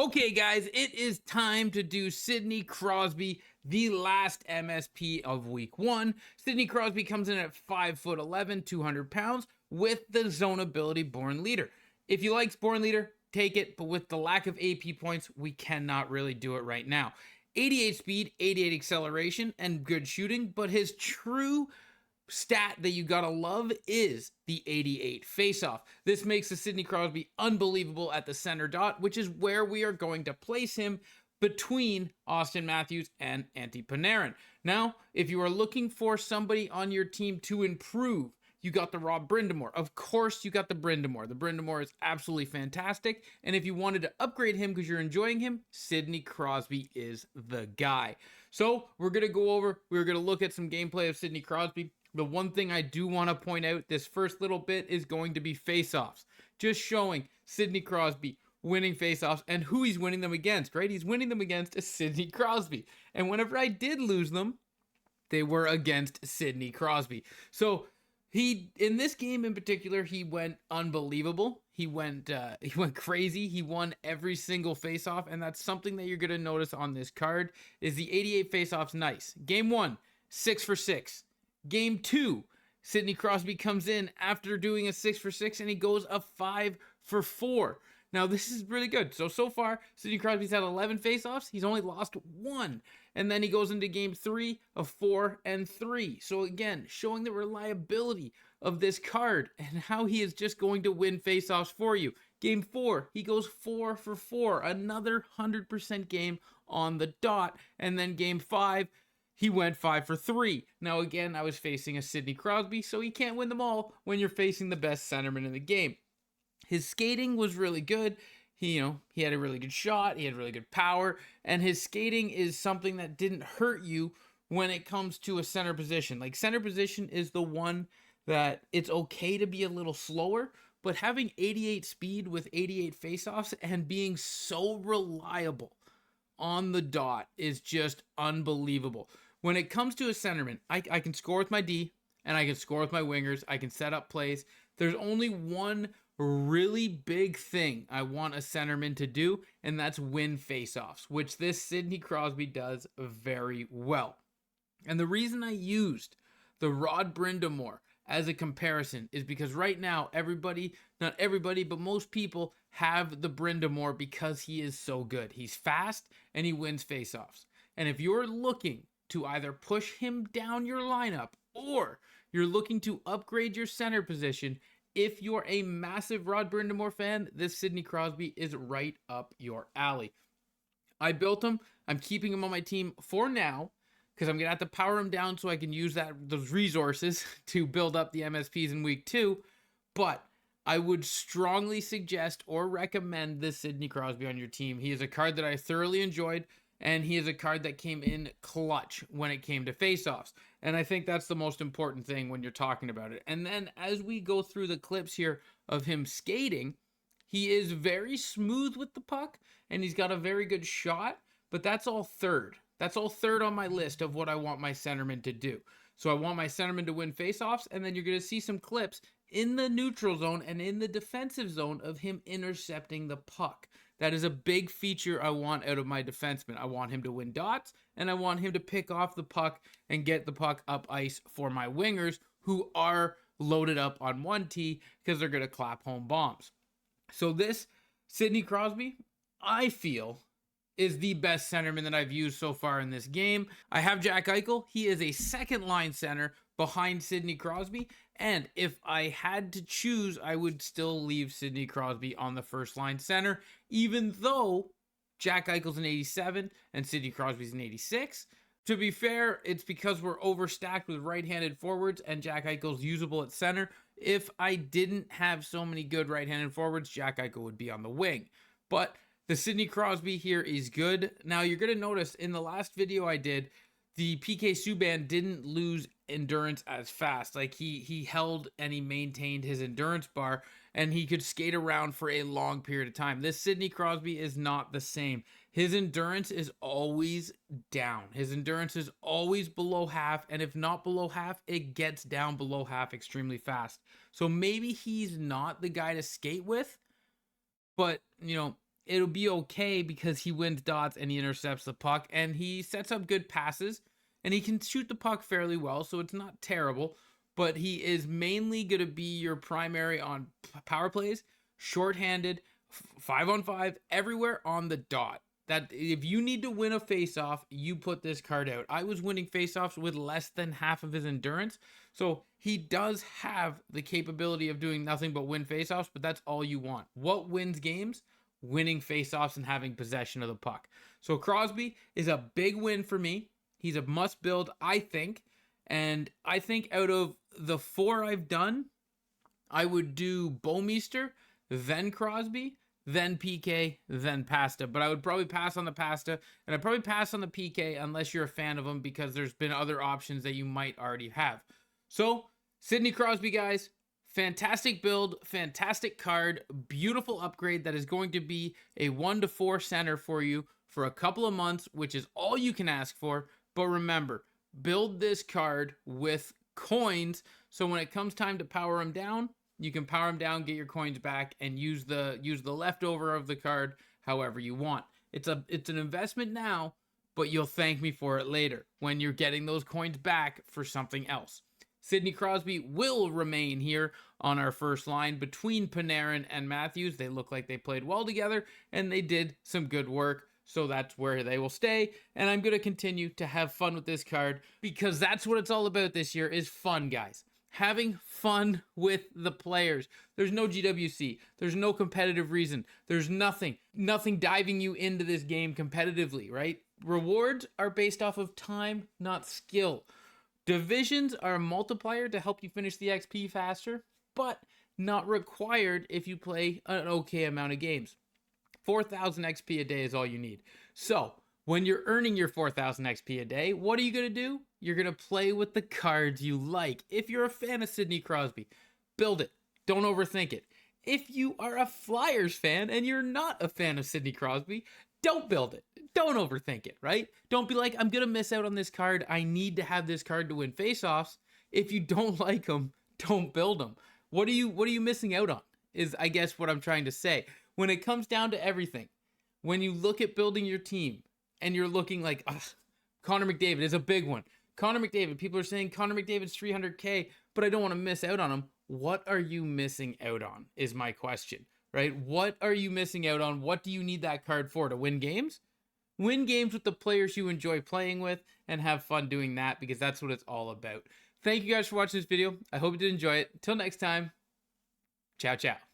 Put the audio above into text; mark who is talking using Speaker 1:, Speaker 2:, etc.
Speaker 1: Okay, guys, it is time to do Sidney Crosby, the last MSP of week one. Sidney Crosby comes in at 5'11", 200 pounds with the zone ability Born Leader. If you like Born Leader, take it, but with the lack of AP points, we cannot really do it right now. 88 speed, 88 acceleration, and good shooting, but his true stat that you gotta love is the 88 faceoff. This makes the Sidney Crosby unbelievable at the center dot, which is where we are going to place him between Austin Matthews and Antti Panarin. Now, if you are looking for somebody on your team to improve, you got the Rob Brind'Amour. Of course, you got the Brind'Amour. The Brind'Amour is absolutely fantastic. And if you wanted to upgrade him because you're enjoying him, Sidney Crosby is the guy. So we're going to look at some gameplay of Sidney Crosby. The one thing I do want to point out, this first little bit is going to be faceoffs. Just showing Sidney Crosby winning faceoffs and who he's winning them against, right? He's winning them against Sidney Crosby. And whenever I did lose them, they were against Sidney Crosby. So in this game in particular, he went unbelievable. He went crazy. He won every single faceoff, and that's something that you're going to notice on this card is the 88 faceoffs nice. Game 1, 6 for 6. Game 2, Sidney Crosby comes in after doing a 6 for 6 and he goes a 5 for 4. Now this is really good. So far, Sidney Crosby's had 11 faceoffs. He's only lost 1. And then he goes into game 3 of 4 and 3. So again, showing the reliability of this card and how he is just going to win faceoffs for you. Game 4, he goes 4 for 4. Another 100% game on the dot. And then game 5, he went 5 for 3. Now again, I was facing a Sidney Crosby, so he can't win them all when you're facing the best centerman in the game. His skating was really good. He had a really good shot. He had really good power, and his skating is something that didn't hurt you when it comes to a center position. Like center position is the one that it's okay to be a little slower, but having 88 speed with 88 faceoffs and being so reliable on the dot is just unbelievable. When it comes to a centerman, I can score with my D and I can score with my wingers. I can set up plays. There's only one really big thing I want a centerman to do, and that's win faceoffs, which this Sidney Crosby does very well. And the reason I used the Rod Brind'Amour as a comparison is because right now not everybody, but most people have the Brind'Amour because he is so good. He's fast and he wins faceoffs. And if you're looking to either push him down your lineup or you're looking to upgrade your center position, if you're a massive Rod Brind'Amour fan, this Sidney Crosby is right up your alley. I built him. I'm keeping him on my team for now because I'm going to have to power him down so I can use those resources to build up the MSPs in week 2. But I would strongly suggest or recommend this Sidney Crosby on your team. He is a card that I thoroughly enjoyed, and he is a card that came in clutch when it came to faceoffs. And I think that's the most important thing when you're talking about it. And then as we go through the clips here of him skating, he is very smooth with the puck, and he's got a very good shot, but that's all third. That's all third on my list of what I want my centerman to do. So I want my centerman to win faceoffs, and then you're going to see some clips in the neutral zone and in the defensive zone of him intercepting the puck. That is a big feature I want out of my defenseman. I want him to win dots, and I want him to pick off the puck and get the puck up ice for my wingers who are loaded up on 1T because they're going to clap home bombs. So this Sidney Crosby, I feel, is the best centerman that I've used so far in this game. I have Jack Eichel. He is a second line center behind Sidney Crosby. And if I had to choose, I would still leave Sidney Crosby on the first line center, even though Jack Eichel's an 87 and Sidney Crosby's an 86. To be fair, it's because we're overstacked with right-handed forwards and Jack Eichel's usable at center. If I didn't have so many good right-handed forwards, Jack Eichel would be on the wing. But the Sidney Crosby here is good. Now, you're going to notice in the last video I did, the PK Subban didn't lose endurance as fast. Like he held and he maintained his endurance bar and he could skate around for a long period of time. This Sidney Crosby is not the same. His endurance is always down. His endurance is always below half, and if not below half, it gets down below half extremely fast. So maybe he's not the guy to skate with, but it'll be okay because he wins dots and he intercepts the puck and he sets up good passes and he can shoot the puck fairly well, so it's not terrible. But he is mainly going to be your primary on power plays, shorthanded, 5-on-5, everywhere on the dot. That if you need to win a faceoff, you put this card out. I was winning faceoffs with less than half of his endurance, so he does have the capability of doing nothing but win faceoffs, but that's all you want. What wins games? Winning faceoffs and having possession of the puck. So Crosby is a big win for me. He's a must build, I think. And I think out of the 4 I've done, I would do Bouwmeester, then Crosby, then PK, then Pasta. But I would probably pass on the Pasta, and I'd probably pass on the PK unless you're a fan of him, because there's been other options that you might already have. So, Sidney Crosby, guys, fantastic build, fantastic card, beautiful upgrade that is going to be a 1-4 center for you for a couple of months, which is all you can ask for. But remember, build this card with coins, so when it comes time to power him down, you can power him down, get your coins back, and use the leftover of the card however you want. It's an investment now, but you'll thank me for it later when you're getting those coins back for something else. Sidney Crosby will remain here on our first line between Panarin and Matthews. They look like they played well together, and they did some good work. So that's where they will stay, and I'm going to continue to have fun with this card, because that's what it's all about this year, is fun, guys. Having fun with the players. There's no GWC. There's no competitive reason. There's nothing diving you into this game competitively, right? Rewards are based off of time, not skill. Divisions are a multiplier to help you finish the XP faster, but not required if you play an okay amount of games. 4,000 XP a day is all you need. So, when you're earning your 4,000 XP a day, what are you going to do? You're going to play with the cards you like. If you're a fan of Sidney Crosby, build it. Don't overthink it. If you are a Flyers fan and you're not a fan of Sidney Crosby, don't build it. Don't overthink it, right? Don't be like, I'm going to miss out on this card. I need to have this card to win faceoffs. If you don't like them, don't build them. What are you missing out on? Is, I guess, what I'm trying to say. When it comes down to everything, when you look at building your team and you're looking like, Connor McDavid is a big one. Connor McDavid, people are saying Connor McDavid's 300K, but I don't want to miss out on him. What are you missing out on is my question, right? What are you missing out on? What do you need that card for? To win games? Win games with the players you enjoy playing with and have fun doing that, because that's what it's all about. Thank you guys for watching this video. I hope you did enjoy it. Until next time, ciao, ciao.